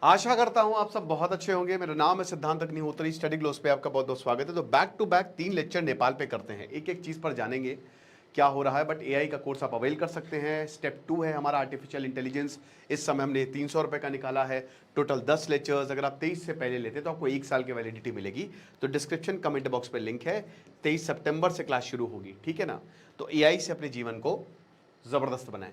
आशा करता हूं आप सब बहुत अच्छे होंगे। मेरा नाम है सिद्धांत अग्निहोत्री। स्टडी ग्लोस पे आपका बहुत बहुत स्वागत है। तो back to back 3 lecture Nepal पे करते हैं, एक एक चीज़ पर जानेंगे क्या हो रहा है। बट एआई का कोर्स आप अवेल कर सकते हैं। स्टेप 2 है हमारा आर्टिफिशियल इंटेलिजेंस। इस समय हमने 300 रुपये का निकाला है। Total 10 lectures. अगर आप 23 से पहले लेते तो आपको 1 साल की वैलिडिटी मिलेगी। तो डिस्क्रिप्शन कमेंट बॉक्स पर लिंक है। 23 सितंबर से क्लास शुरू होगी, ठीक है ना। तो एआई से अपने जीवन को ज़बरदस्त बनाएं।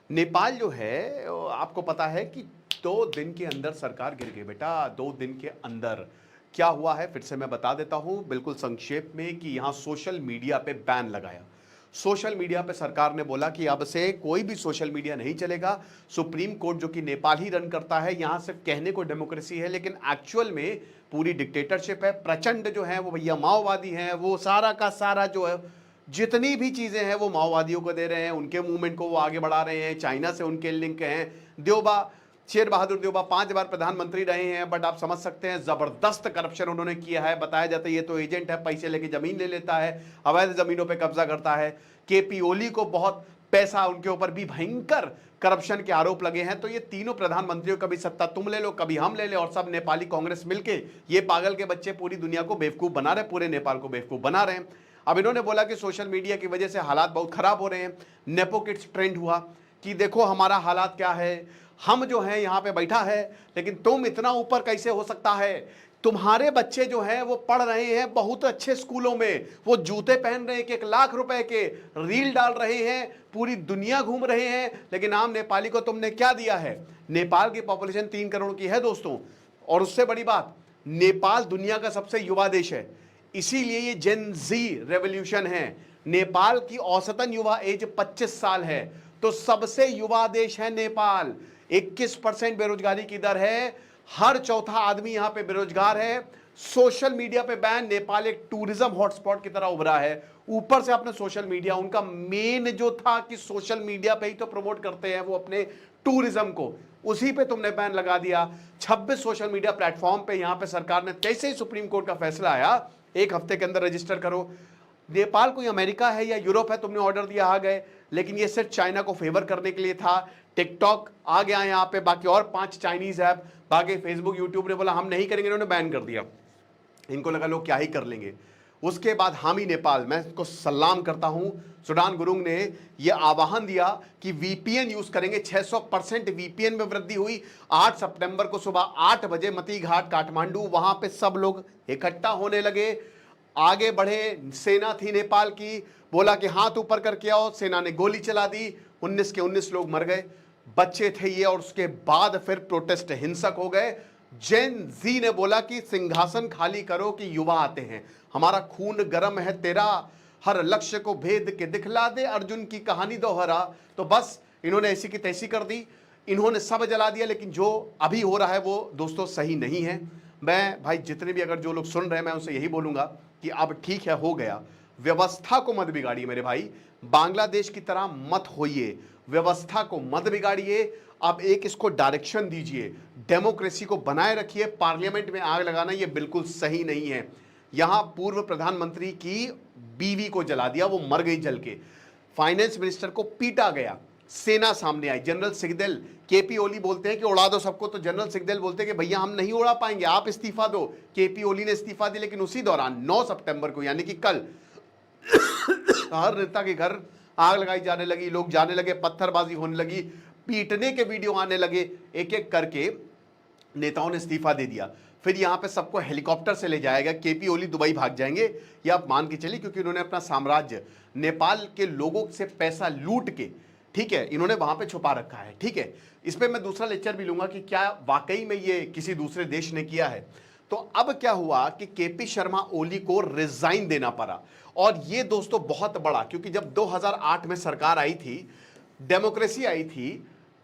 नेपाल जो है आपको पता है कि 2 दिन के अंदर सरकार गिर गई बेटा। 2 दिन के अंदर क्या हुआ है फिर से मैं बता देता हूं बिल्कुल संक्षेप में कि यहां सोशल मीडिया पे बैन लगाया। सोशल मीडिया पे सरकार ने बोला कि अब से कोई भी सोशल मीडिया नहीं चलेगा। सुप्रीम कोर्ट जो कि नेपाल ही रन करता है, यहां सिर्फ कहने को डेमोक्रेसी है लेकिन एक्चुअल में पूरी डिक्टेटरशिप है। प्रचंड जो है वो भैया माओवादी हैं। वो सारा का सारा जो है जितनी भी चीजें हैं वो माओवादियों को दे रहे हैं। उनके मूवमेंट को वो आगे बढ़ा रहे हैं। चाइना से उनके लिंक हैं। देवबा शेर बहादुर देवबा 5 बार प्रधानमंत्री रहे हैं। बट आप समझ सकते हैं जबरदस्त करप्शन उन्होंने किया है। बताया जाता है ये तो एजेंट है, पैसे लेके जमीन ले लेता है, अवैध जमीनों पे कब्जा करता है। केपी ओली को बहुत पैसा, उनके ऊपर भी भयंकर करप्शन के आरोप लगे हैं। तो ये तीनों प्रधानमंत्रियों कभी सत्ता तुम ले लो, कभी हम ले ले, और सब नेपाली कांग्रेस मिलके ये पागल के बच्चे पूरी दुनिया को बेवकूफ बना रहे, पूरे नेपाल को बेवकूफ बना रहे हैं। अब इन्होंने बोला कि सोशल मीडिया की वजह से हालात बहुत खराब हो रहे हैं। नेपो किड्स ट्रेंड हुआ कि देखो हमारा हालात क्या है, हम जो हैं यहाँ पे बैठा है लेकिन तुम इतना ऊपर कैसे हो सकता है। तुम्हारे बच्चे जो हैं वो पढ़ रहे हैं बहुत अच्छे स्कूलों में, वो जूते पहन रहे हैं 1 लाख रुपए के, रील डाल रहे हैं, पूरी दुनिया घूम रहे हैं। लेकिन आम नेपाली को तुमने क्या दिया है। नेपाल की पॉपुलेशन 3 करोड़ की है दोस्तों, और उससे बड़ी बात नेपाल दुनिया का सबसे युवा देश है। इसीलिए ये जेन जी रेवोल्यूशन है। नेपाल की औसतन युवा एज 25 साल है। तो सबसे युवा देश है नेपाल। 21% बेरोजगारी की दर है। हर चौथा आदमी यहां पे बेरोजगार है। सोशल मीडिया पे बैन। नेपाल एक टूरिज्म हॉटस्पॉट की तरह उभरा है। ऊपर से अपने सोशल मीडिया, उनका मेन जो था कि सोशल मीडिया पे ही तो प्रमोट करते हैं वो अपने टूरिज्म को, उसी पे तुमने बैन लगा दिया। 26 सोशल मीडिया प्लेटफॉर्म पे यहां पे सरकार ने, जैसे ही सुप्रीम कोर्ट का फैसला आया, 1 हफ्ते के अंदर रजिस्टर करो। नेपाल कोई अमेरिका है या यूरोप है, तुमने ऑर्डर दिया आ गए, लेकिन ये सिर्फ चाइना को फेवर करने के लिए था। टिकटॉक आ गया यहाँ पे, बाकी और 5 चाइनीज ऐप, बाकी फेसबुक यूट्यूब ने बोला हम नहीं करेंगे, इन्होंने बैन कर दिया। इनको लगा लोग क्या ही कर लेंगे। उसके बाद हामी नेपाल, मैं इसको सलाम करता हूं, सुडान गुरुंग ने यह आह्वान दिया कि वीपीएन यूज करेंगे। 600% वीपीएन में वृद्धि हुई। 8 सितंबर को सुबह 8 बजे मती घाट काठमांडू, वहां पे सब लोग इकट्ठा होने लगे, आगे बढ़े। सेना थी नेपाल की, बोला कि हाथ ऊपर करके आओ, सेना ने गोली चला दी, 19 के 19 लोग मर गए, बच्चे थे ये। और उसके बाद फिर प्रोटेस्ट हिंसक हो गए। जेन जी ने बोला कि सिंहासन खाली करो कि युवा आते हैं, हमारा खून गर्म है तेरा, हर लक्ष्य को भेद के दिखला दे, अर्जुन की कहानी दोहरा। तो बस इन्होंने ऐसी की तैसी कर दी, इन्होंने सब जला दिया। लेकिन जो अभी हो रहा है वो दोस्तों सही नहीं है। मैं भाई जितने भी अगर जो लोग सुन रहे हैं, मैं उनसे यही बोलूंगा कि अब ठीक है, हो गया। व्यवस्था को मत बिगाड़िए मेरे भाई, बांग्लादेश की तरह मत होइए, व्यवस्था को मत बिगाड़िए। अब एक इसको डायरेक्शन दीजिए, डेमोक्रेसी को बनाए रखिए। पार्लियामेंट में आग लगाना ये बिल्कुल सही नहीं है। यहां पूर्व प्रधानमंत्री की बीवी को जला दिया, वो मर गई जल के। फाइनेंस मिनिस्टर को पीटा गया, सेना सामने आई। जनरल सिगदेल, केपी ओली बोलते हैं कि उड़ा दो सबको, तो जनरल सिगदेल बोलते हैं कि भैया हम नहीं उड़ा पाएंगे, आप इस्तीफा दो। केपी ओली ने इस्तीफा दिया। लेकिन उसी दौरान 9 सितंबर को, यानी कि कल, हर नेता के घर आग लगाई जाने लगी, लोग जाने लगे, पत्थरबाजी होने लगी, पीटने के वीडियो आने लगे। एक एक करके नेताओं ने इस्तीफा दे दिया। फिर यहां पे सबको हेलीकॉप्टर से ले जाएगा। केपी ओली दुबई भाग जाएंगे, ये आप मान के चलिए, क्योंकि उन्होंने अपना साम्राज्य नेपाल के लोगों से पैसा लूट के, ठीक है, इन्होंने वहां पे छुपा रखा है। ठीक है, इस पे मैं दूसरा लेक्चर भी लूंगा कि क्या वाकई में ये किसी दूसरे देश ने किया है। तो अब क्या हुआ कि केपी शर्मा ओली को रिजाइन देना पड़ा। और ये दोस्तों बहुत बड़ा, क्योंकि जब 2008 में सरकार आई थी, डेमोक्रेसी आई थी,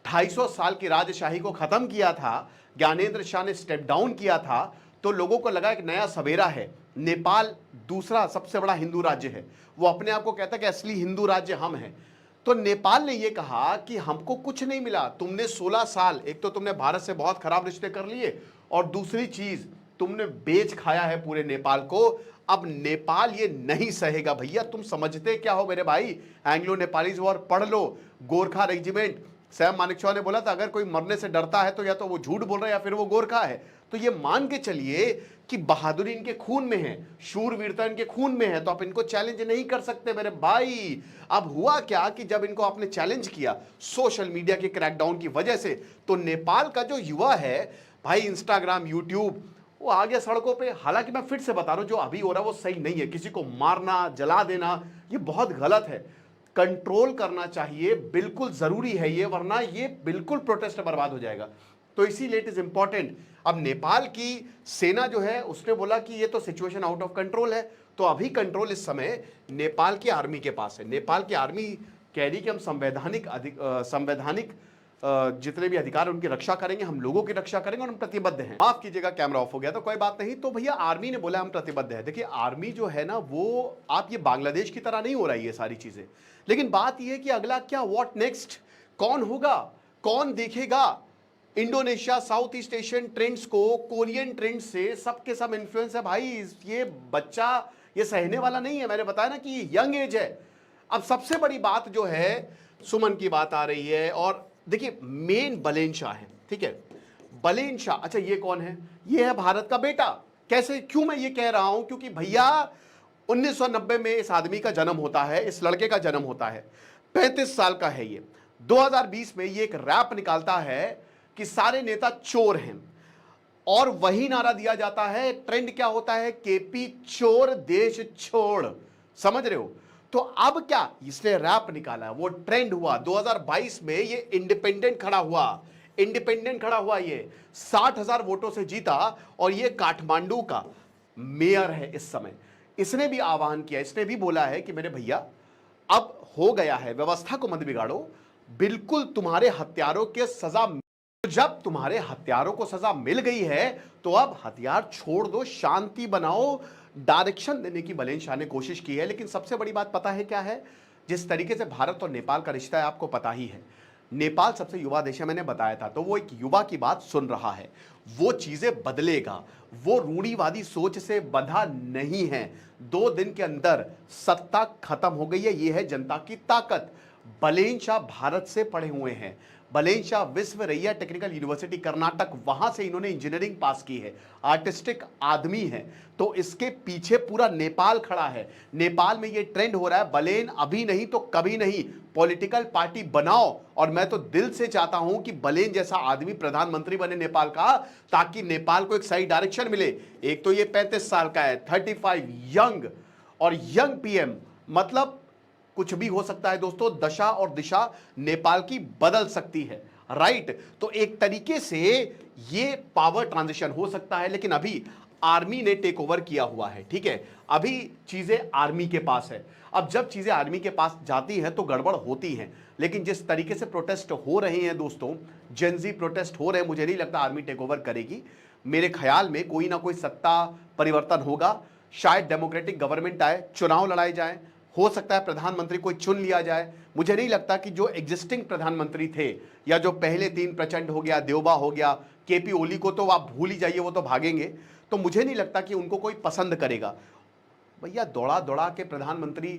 250 साल की राजशाही को खत्म किया था, ज्ञानेंद्र शाह ने स्टेप डाउन किया था, तो लोगों को लगा एक नया सवेरा है। नेपाल दूसरा सबसे बड़ा हिंदू राज्य है, वो अपने आप को कहता है कि असली हिंदू राज्य हम हैं। तो नेपाल ने यह कहा कि हमको कुछ नहीं मिला, तुमने 16 साल, एक तो तुमने भारत से बहुत खराब रिश्ते कर लिए, और दूसरी चीज तुमने बेच खाया है पूरे नेपाल को। अब नेपाल ये नहीं सहेगा भैया। तुम समझते क्या हो मेरे भाई, एंग्लो नेपालीज वॉर पढ़ लो, गोरखा रेजिमेंट, सैम मानेकशॉ ने बोला था अगर कोई मरने से डरता है तो या तो वो झूठ बोल रहा है या फिर वो गोरखा है। तो ये मान के चलिए कि बहादुरी इनके खून में है, शूरवीरता इनके खून में है, तो आप इनको चैलेंज नहीं कर सकते मेरे भाई। अब हुआ क्या कि जब इनको आपने चैलेंज किया सोशल मीडिया के क्रैकडाउन की वजह से, तो नेपाल का जो युवा है भाई, इंस्टाग्राम, यूट्यूब, वो आ गया सड़कों पे। हालांकि मैं फिर से बता रहा हूं, जो अभी हो रहा है वो सही नहीं है। किसी को मारना, जला देना, ये बहुत गलत है। कंट्रोल करना चाहिए, बिल्कुल जरूरी है ये, वरना ये बिल्कुल प्रोटेस्ट बर्बाद हो जाएगा। तो इसीलिए इट इज इंपॉर्टेंट। अब नेपाल की सेना जो है उसने बोला कि ये तो सिचुएशन आउट ऑफ कंट्रोल है, तो अभी कंट्रोल इस समय नेपाल की आर्मी के पास है। नेपाल की आर्मी कह रही कि हम संवैधानिक जितने भी अधिकार उनकी रक्षा करेंगे, हम लोगों की रक्षा करेंगे और हम प्रतिबद्ध हैं। माफ कीजिएगा, कैमरा ऑफ हो गया, तो कोई बात नहीं। तो भैया आर्मी ने बोला हम प्रतिबद्ध है। देखिए आर्मी जो है ना, वो आप ये बांग्लादेश की तरह नहीं हो रही है सारी चीजें, लेकिन बात यह है कि अगला क्या, व्हाट नेक्स्ट, कौन होगा, कौन देखेगा। Indonesia, south east Asian trends को कोरियन ट्रेंड से सबके सब इन्फ्लुएंस है भाई। ये बच्चा ये सहने वाला नहीं है। मैंने बताया ना कि ये यंग एज है। अब सबसे बड़ी बात जो है, सुमन की बात आ रही है, और देखिए मेन बलेन शाह है, ठीक है, बलेन शाह। अच्छा ये कौन है? ये है भारत का बेटा। कैसे, क्यों मैं ये कह रहा हूं? क्योंकि भैया 1990 में इस आदमी का जन्म होता है, इस लड़के का जन्म होता है, 35 साल का है ये। 2020 में ये एक रैप निकालता है कि सारे नेता चोर हैं, और वही नारा दिया जाता है। ट्रेंड क्या होता है? केपी चोर देश छोड़, समझ रहे हो? तो अब क्या इसने रैप निकाला, वो ट्रेंड हुआ। 2022 में ये इंडिपेंडेंट खड़ा हुआ, ये 60,000 वोटों से जीता, और ये काठमांडू का मेयर है इस समय। इसने भी आह्वान किया, इसने भी बोला है कि मेरे भैया अब हो गया है, व्यवस्था को मत बिगाड़ो, बिल्कुल तुम्हारे हत्यारों के सजा, जब तुम्हारे हथियारों को सजा मिल गई है तो अब हथियार छोड़ दो, शांति बनाओ, डायरेक्शन देने की बलेन शाह ने कोशिश की है। लेकिन सबसे बड़ी बात पता है क्या है? जिस तरीके से भारत और नेपाल का रिश्ता है आपको पता ही है। नेपाल सबसे युवा देश है, मैंने बताया था, तो वो एक युवा की बात सुन रहा है। वो चीजें बदलेगा, वो रूढ़िवादी सोच से बंधा नहीं है। 2 दिन के अंदर सत्ता खत्म हो गई है, ये है जनता की ताकत। बलेन शाह भारत से पढ़े हुए हैं, बलेन शाह विश्वरैया टेक्निकल यूनिवर्सिटी कर्नाटक, वहां से इन्होंने इंजीनियरिंग पास की है, आर्टिस्टिक आदमी है। तो इसके पीछे पूरा नेपाल खड़ा है। नेपाल में ये ट्रेंड हो रहा है, बलेन अभी नहीं तो कभी नहीं, पॉलिटिकल पार्टी बनाओ। और मैं तो दिल से चाहता हूं कि बलेन जैसा आदमी प्रधानमंत्री बने नेपाल का, ताकि नेपाल को एक सही डायरेक्शन मिले। एक तो ये 35 साल का है, 35 यंग, और यंग पीएम, मतलब कुछ भी हो सकता है दोस्तों। दशा और दिशा नेपाल की बदल सकती है, राइट? तो एक तरीके से ये पावर ट्रांजिशन हो सकता है, लेकिन अभी आर्मी ने टेक ओवर किया हुआ है, ठीक है? अभी चीजें आर्मी के पास है। अब जब चीजें आर्मी के पास जाती हैं तो गड़बड़ होती हैं। लेकिन जिस तरीके से प्रोटेस्ट हो रहे हैं दोस्तों, जेनजी प्रोटेस्ट हो रहे हैं, मुझे नहीं लगता आर्मी टेक ओवर करेगी। मेरे ख्याल में कोई ना कोई सत्ता परिवर्तन होगा, शायद डेमोक्रेटिक गवर्नमेंट आए, चुनाव लड़ाए जाए, हो सकता है प्रधानमंत्री कोई चुन लिया जाए। मुझे नहीं लगता कि जो एग्जिस्टिंग प्रधानमंत्री थे, या जो पहले 3 प्रचंड हो गया, देवबा हो गया, केपी ओली को तो आप भूल ही जाइए, वो तो भागेंगे। तो मुझे नहीं लगता कि उनको कोई पसंद करेगा। भैया दौड़ा दौड़ा के प्रधानमंत्री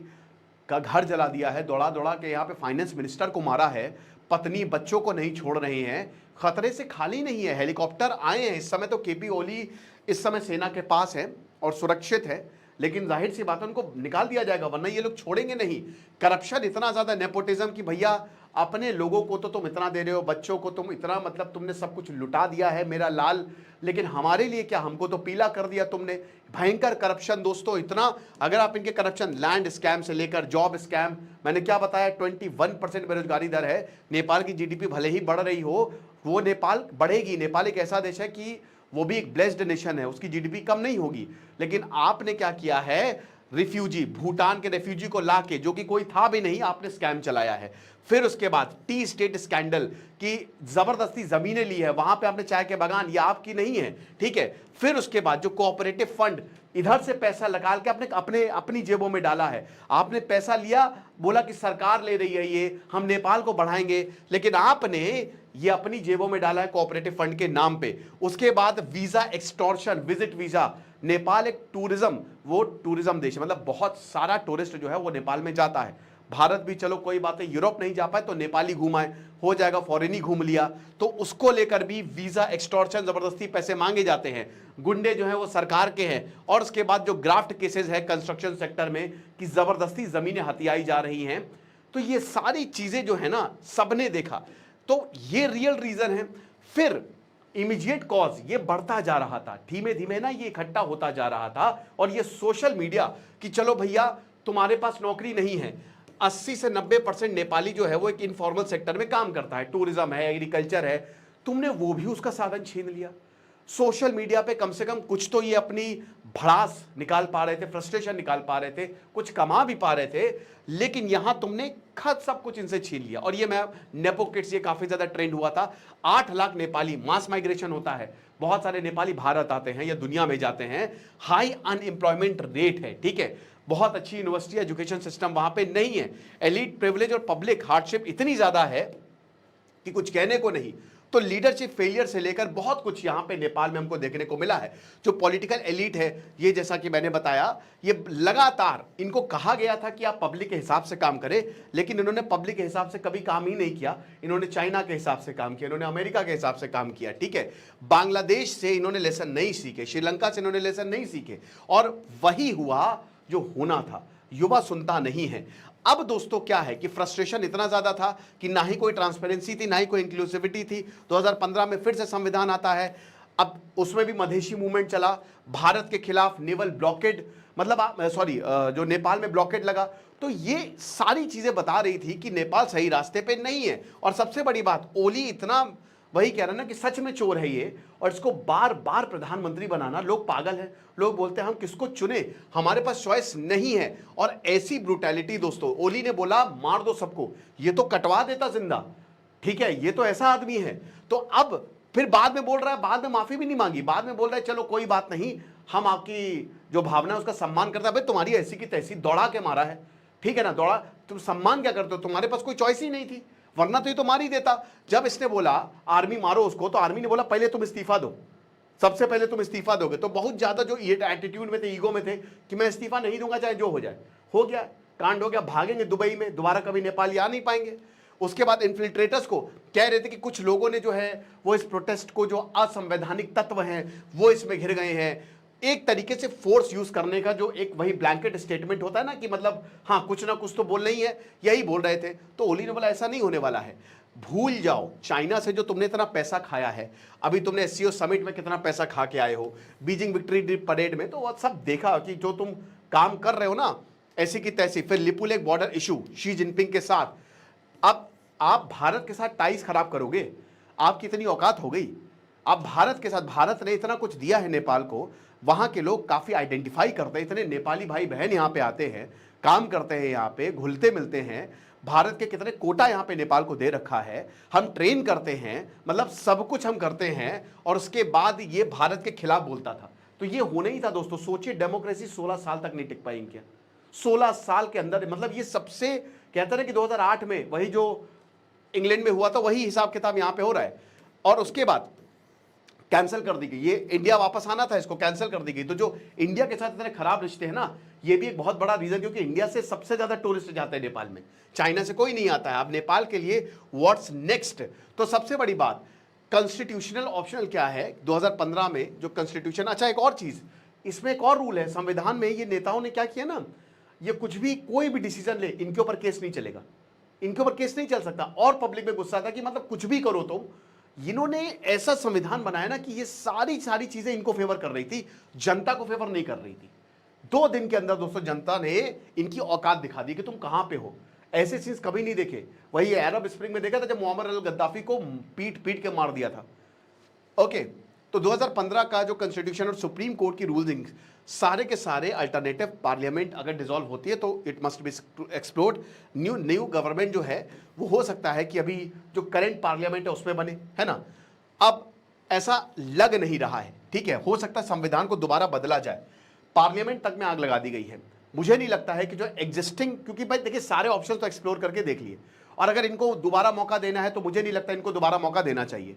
का घर जला दिया है, दौड़ा दौड़ा के यहाँ पे फाइनेंस मिनिस्टर को मारा है, पत्नी बच्चों को नहीं छोड़ रहे हैं, खतरे से खाली नहीं है, हेलीकॉप्टर आए हैं। इस समय तो केपी ओली इस समय सेना के पास है और सुरक्षित है, लेकिन जाहिर सी बात है उनको निकाल दिया जाएगा, वरना ये लोग छोड़ेंगे नहीं। करप्शन इतना ज्यादा, नेपोटिज्म की भैया अपने लोगों को तो तुम इतना दे रहे हो, बच्चों को तुम इतना, मतलब तुमने सब कुछ लुटा दिया है मेरा लाल, लेकिन हमारे लिए क्या, हमको तो पीला कर दिया तुमने। भयंकर करप्शन दोस्तों, इतना। अगर आप इनके करप्शन, लैंड स्कैम से लेकर जॉब स्कैम, मैंने क्या बताया, 21% बेरोजगारी दर है। नेपाल की जीडीपी भले ही बढ़ रही हो, वो नेपाल बढ़ेगी। नेपाल एक ऐसा देश है कि वो भी एक ब्लेस्ड नेशन है, उसकी जीडीपी कम नहीं होगी। लेकिन आपने क्या किया है, रिफ्यूजी, भूटान के रिफ्यूजी को लाके, जो कि कोई था भी नहीं, आपने स्कैम चलाया है। फिर उसके बाद टी स्टेट स्कैंडल की जबरदस्ती जमीनें ली है, वहां पे आपने चाय के बागान, ये आपकी नहीं है, ठीक है। फिर उसके बाद जो कोऑपरेटिव फंड, इधर से पैसा निकाल के आपने अपनी जेबों में डाला है। आपने पैसा लिया, बोला कि सरकार ले रही है ये, हम नेपाल को बढ़ाएंगे, लेकिन आपने ये अपनी जेबों में डाला है कोऑपरेटिव फंड के नाम पे। उसके बाद visa extortion, visit visa. Nepal एक टूरिज्म, वो टूरिज्म देश है, मतलब बहुत सारा टूरिस्ट जो है वो नेपाल में जाता है, भारत भी चलो कोई बात है, यूरोप नहीं जा पाए तो नेपाली घूम आए, हो जाएगा, फॉरेन ही घूम लिया। तो उसको लेकर भी वीजा एक्सटॉर्शन, जबरदस्ती पैसे मांगे जाते हैं, गुंडे जो है वो सरकार के हैं। और उसके बाद जो ग्राफ्ट केसेस है कंस्ट्रक्शन सेक्टर में कि जबरदस्ती जमीनें हथियाई जा रही हैं, तो ये सारी चीजें जो है ना सबने देखा। तो ये रियल रीजन है। फिर इमीडिएट कॉज ये बढ़ता जा रहा था, धीमे धीमे ना ये इकट्ठा होता जा रहा था। और ये सोशल मीडिया कि चलो भैया तुम्हारे पास नौकरी नहीं है, 80 से 90% नेपाली जो है वो एक इनफॉर्मल सेक्टर में काम करता है, टूरिज्म है, एग्रीकल्चर है, तुमने वो भी उसका साधन छीन लिया। सोशल मीडिया पे कम से कम कुछ तो ये अपनी भड़ास निकाल पा रहे थे, फ्रस्ट्रेशन निकाल पा रहे थे, कुछ कमा भी पा रहे थे, लेकिन यहां तुमने खत सब कुछ इनसे छीन लिया। और ये मैं नेपो किड्स, ये काफी ज्यादा ट्रेंड हुआ था। 8 लाख नेपाली, मास माइग्रेशन होता है, बहुत सारे नेपाली भारत आते हैं या दुनिया में जाते हैं, हाई अनएम्प्लॉयमेंट रेट है, ठीक है, बहुत अच्छी यूनिवर्सिटी एजुकेशन सिस्टम वहां पे नहीं है, एलिट प्रिविलेज और पब्लिक हार्डशिप इतनी ज्यादा है कि कुछ कहने को नहीं। तो लीडरशिप फेलियर से लेकर बहुत कुछ यहां पे नेपाल में हमको देखने को मिला है। जो पॉलिटिकल एलिट है, ये जैसा कि मैंने बताया, ये लगातार इनको कहा गया था कि आप पब्लिक के हिसाब से काम करें, लेकिन इन्होंने पब्लिक के हिसाब से कभी काम ही नहीं किया। इन्होंने चाइना के हिसाब से काम किया, इन्होंने अमेरिका के हिसाब से काम किया, ठीक है। बांग्लादेश से इन्होंने लेसन नहीं सीखे, श्रीलंका से इन्होंने लेसन नहीं सीखे, और वही हुआ जो होना था। युवा सुनता नहीं है। अब दोस्तों क्या है कि फ्रस्ट्रेशन इतना ज्यादा था कि ना ही कोई ट्रांसपेरेंसी थी, ना ही कोई इंक्लूसिविटी थी। 2015 में फिर से संविधान आता है, अब उसमें भी मधेशी मूवमेंट चला, भारत के खिलाफ नेवल ब्लॉकेड, मतलब जो नेपाल में ब्लॉकेड लगा। तो ये सारी चीजें बता रही थी कि नेपाल सही रास्ते पे नहीं है। और सबसे बड़ी बात, ओली इतना वही कह रहा है ना कि सच में चोर है ये, और इसको बार बार प्रधानमंत्री बनाना, लोग पागल हैं। लोग बोलते हैं हम किसको चुने, हमारे पास चॉइस नहीं है। और ऐसी ब्रूटैलिटी दोस्तों, ओली ने बोला मार दो सबको, ये तो कटवा देता जिंदा, ठीक है, ये तो ऐसा आदमी है। तो अब फिर बाद में बोल रहा है, बाद में माफी भी नहीं मांगी, बाद में बोल रहा है चलो कोई बात नहीं, हम आपकी जो भावना है उसका सम्मान करता है। भाई तुम्हारी ऐसी की तैसी दौड़ा के मारा है, ठीक है ना, दौड़ा, तुम सम्मान क्या करते हो, तुम्हारे पास कोई चॉइस ही नहीं थी, वरना तो ये तो मार ही देता। जब इसने बोला आर्मी मारो उसको, तो आर्मी ने बोला पहले तुम इस्तीफा दो, सबसे पहले तुम इस्तीफा दोगे। तो बहुत ज्यादा जो ये एटीट्यूड में थे, ईगो में थे कि मैं इस्तीफा नहीं दूंगा चाहे जो हो जाए, हो गया, कांड हो गया, भागेंगे दुबई में, दोबारा कभी नेपाल आ नहीं पाएंगे। उसके बाद इन्फिल्ट्रेटर्स को कह रहे थे कि कुछ लोगों ने जो है वो इस प्रोटेस्ट को, जो असंवैधानिक तत्व हैं वो इसमें घिर गए हैं, एक तरीके से फोर्स यूज करने का जो एक वही ब्लैंकेट स्टेटमेंट होता है ना कि मतलब हाँ कुछ ना कुछ तो बोल रही है, यही बोल रहे थे। तो ओली ने बोला ऐसा नहीं होने वाला है, भूल जाओ चाइना से जो तुमने इतना पैसा खाया है, अभी तुमने एससीओ समिट में कितना पैसा खा के आए हो, बीजिंग विक्ट्री परेड में, तो वो सब देखा कि जो तुम काम कर रहे हो ना ऐसी की तैसी। फिर Lipulekh border issue Xi Jinping के साथ, अब आप भारत के साथ टाइज खराब करोगे, आपकी इतनी औकात हो गई, आप भारत के साथ, भारत ने इतना कुछ दिया है नेपाल को, वहां के लोग काफी आइडेंटिफाई करते हैं, इतने नेपाली भाई बहन यहाँ पे आते हैं, काम करते हैं, यहाँ पे घुलते मिलते हैं, भारत के कितने कोटा यहाँ पे नेपाल को दे रखा है, हम ट्रेन करते हैं, मतलब सब कुछ हम करते हैं, और उसके बाद ये भारत के खिलाफ बोलता था। तो ये होना ही था दोस्तों। सोचिए डेमोक्रेसी 16 साल तक नहीं टिक पाई इनके, 16 साल के अंदर, मतलब ये सबसे कहते हैं कि 2008 में वही जो इंग्लैंड में हुआ था वही हिसाब किताब यहाँ पे हो रहा है। और उसके बाद कैंसिल कर दी गई, ये इंडिया वापस आना था, इसको कैंसिल कर दी गई। तो जो इंडिया के साथ इतने खराब रिश्ते हैं ना, ये भी एक बहुत बड़ा रीजन, क्योंकि इंडिया से सबसे ज्यादा टूरिस्ट जाते हैं नेपाल में, चाइना से कोई नहीं आता है। अब नेपाल के लिए व्हाट्स नेक्स्ट। तो सबसे बड़ी बात, कॉन्स्टिट्यूशनल ऑप्शनल क्या है 2015 में जो कॉन्स्टिट्यूशन। अच्छा एक और चीज, इसमें एक और रूल है संविधान में, ये नेताओं ने क्या किया ना, ये कुछ भी कोई भी डिसीजन ले, इनके ऊपर केस नहीं चलेगा, इनके ऊपर केस नहीं चल सकता। और पब्लिक में गुस्सा था कि मतलब कुछ भी करो तुम, इन्होंने ऐसा संविधान बनाया ना कि ये सारी चीजें इनको फेवर कर रही थी, जनता को फेवर नहीं कर रही थी। 2 दिन के अंदर दोस्तों जनता ने इनकी औकात दिखा दी कि तुम कहां पे हो। ऐसे चीज कभी नहीं देखे। वही अरब स्प्रिंग में देखा था जब मुअम्मर अल गद्दाफी को पीट के मार दिया था। ओके, तो 2015 का जो कॉन्स्टिट्यूशन और सुप्रीम कोर्ट की रूलिंग, सारे के सारे अल्टरनेटिव पार्लियामेंट अगर डिसॉल्व होती है तो it must be explored. New government जो है वो हो सकता है कि अभी जो करंट पार्लियामेंट है उसमें बने, है ना। अब ऐसा लग नहीं रहा है, ठीक है, हो सकता है संविधान को दोबारा बदला जाए, पार्लियामेंट तक में आग लगा दी गई है। मुझे नहीं लगता है कि जो एग्जिस्टिंग, क्योंकि भाई देखिए सारे ऑप्शन तो एक्सप्लोर करके देख लिए, और अगर इनको दोबारा मौका देना है तो मुझे नहीं लगता इनको दोबारा मौका देना चाहिए।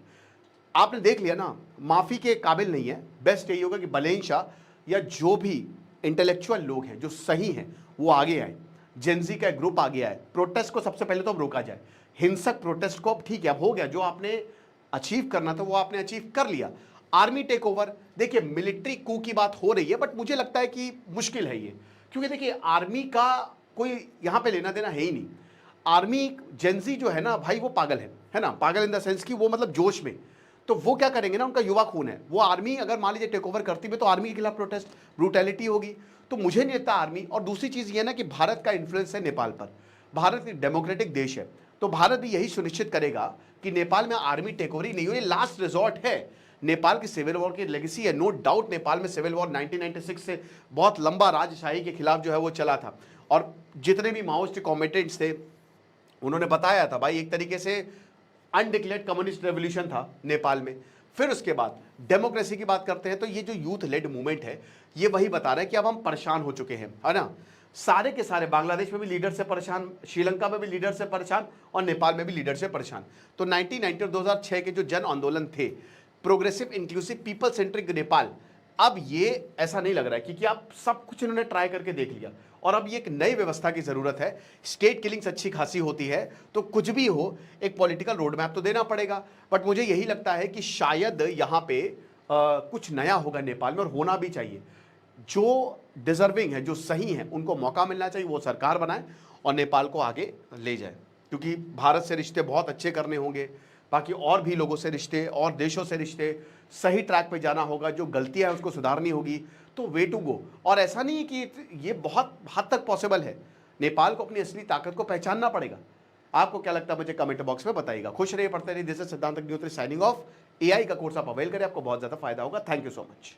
आपने देख लिया ना, माफी के काबिल नहीं है। बेस्ट यही होगा कि बलेन शाह या जो भी इंटेलेक्चुअल लोग हैं जो सही हैं वो आगे आए, जेंजी का एक ग्रुप आ गया है, प्रोटेस्ट को सबसे पहले तो अब रोका जाए, हिंसक प्रोटेस्ट को अब ठीक है, अब हो गया, जो आपने अचीव करना था वो आपने अचीव कर लिया। आर्मी टेक ओवर, देखिए मिलिट्री कू की बात हो रही है, बट मुझे लगता है कि मुश्किल है ये, क्योंकि देखिए आर्मी का कोई यहां पे लेना देना है ही नहीं। आर्मी जेंजी जो है ना भाई, वो पागल है ना, पागल इन द सेंस कि वो मतलब जोश में, तो वो क्या करेंगे ना, उनका युवा खून है, वो आर्मी अगर मान लीजिए टेक ओवर करती है तो आर्मी के खिलाफ प्रोटेस्ट, ब्रूटैलिटी होगी, तो मुझे नहीं लगता आर्मी। और दूसरी चीज ये ना कि भारत का इन्फ्लुएंस है नेपाल पर, भारत एक डेमोक्रेटिक देश है, तो भारत भी यही सुनिश्चित करेगा कि नेपाल में आर्मी टेक ओवर ही नहीं हो, ये लास्ट रिजॉर्ट है। नेपाल की सिविल वॉर की लेगेसी है, नो डाउट नेपाल में सिविल वॉर 1996 से बहुत लंबा राजशाही के खिलाफ जो है वो चला था, और जितने भी माओइस्ट कॉम्बेटेंट्स थे उन्होंने बताया था भाई एक तरीके से अनडिक्लेयर्ड कम्युनिस्ट रेवोल्यूशन था नेपाल में। फिर उसके बाद डेमोक्रेसी की बात करते हैं, तो ये जो यूथ लेड मूवमेंट है ये वही बता रहा है कि अब हम परेशान हो चुके हैं, है ना, सारे के सारे, बांग्लादेश में भी लीडर से परेशान, श्रीलंका में भी लीडर से परेशान, और नेपाल में भी लीडर से परेशान। तो 1990 और 2006 के जो जन आंदोलन थे, progressive inclusive people centric Nepal, अब ये ऐसा नहीं लग रहा है, क्योंकि आप सब कुछ इन्होंने ट्राई करके देख लिया, और अब ये एक नई व्यवस्था की जरूरत है। स्टेट किलिंग्स अच्छी खासी होती है, तो कुछ भी हो एक पॉलिटिकल रोड मैप तो देना पड़ेगा, बट मुझे यही लगता है कि शायद यहाँ पे कुछ नया होगा नेपाल में, और होना भी चाहिए। जो डिजर्विंग है, जो सही है, उनको मौका मिलना चाहिए, वो सरकार बनाए और नेपाल को आगे ले जाए, क्योंकि भारत से रिश्ते बहुत अच्छे करने होंगे, बाकी और भी लोगों से रिश्ते और देशों से रिश्ते, सही ट्रैक पे जाना होगा, जो गलतियां हैं उसको सुधारनी होगी, तो वे टू गो। और ऐसा नहीं है कि ये बहुत हद तक पॉसिबल है, नेपाल को अपनी असली ताकत को पहचानना पड़ेगा। आपको क्या लगता है मुझे कमेंट बॉक्स में बताइएगा। खुश रहिए, पढ़ते रहिए। दिस इज सिद्धांत अग्निहोत्री साइनिंग ऑफ। एआई का कोर्स आप अवेल करें, आपको बहुत ज्यादा फायदा होगा। Thank you so much.